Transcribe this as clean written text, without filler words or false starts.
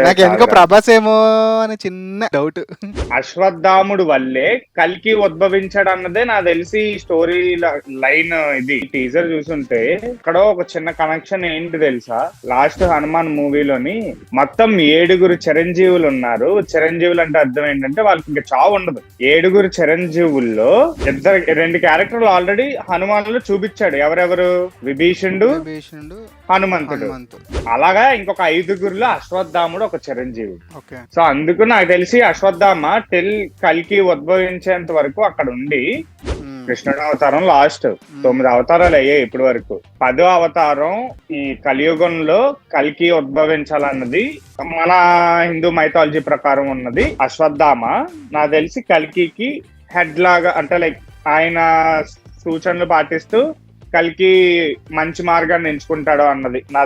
నాకు ఎందుకో కాదురా. ప్రభాస్ ఏమో అని చిన్న డౌట్. అశ్వత్థాముడు వల్లే కల్కి ఉద్భవించాడు అన్నదే నాకు తెలిసి స్టోరీ లైన్. ఇది టీజర్ చూసుంటే ఇక్కడ ఒక చిన్న కనెక్షన్ ఏంటి తెలుసా, లాస్ట్ హనుమాన్ మూవీలోని మొత్తం 7 చిరంజీవులు ఉన్నారు. చిరంజీవులు అంటే అర్థం ఏంటంటే వాళ్ళకి ఇంకా చావు ఉండదు. 7 చిరంజీవుల్లో 2 క్యారెక్టర్లు ఆల్రెడీ హనుమాన్ లో చూపించాడు. ఎవరెవరు? విభీషణుడు, భీషణుడు, హనుమంతుడు. హనుమంతు. అలాగా ఇంకొక 5 అశ్వత్థాముడు ఒక చిరంజీవి. ఓకే. సో అందుకు నాకు తెలిసి అశ్వత్థామ టిల్ కల్కి ఉద్భవించేంత వరకు అక్కడ ఉండి, కృష్ణుడు అవతారం లాస్ట్ 9 అవతారాలు అయ్యాయి ఇప్పటి వరకు. 10వ అవతారం ఈ కలియుగంలో కల్కి ఉద్భవించాలన్నది మన హిందూ మైథాలజీ ప్రకారం ఉన్నది అశ్వత్థామ. నాకు తెలిసి కల్కికి హెడ్ లాగా, అంటే లైక్ ఆయన సూచనలు పాటిస్తూ కల్కి మంచి మార్గాన్ని ఎంచుకుంటాడు అన్నది నా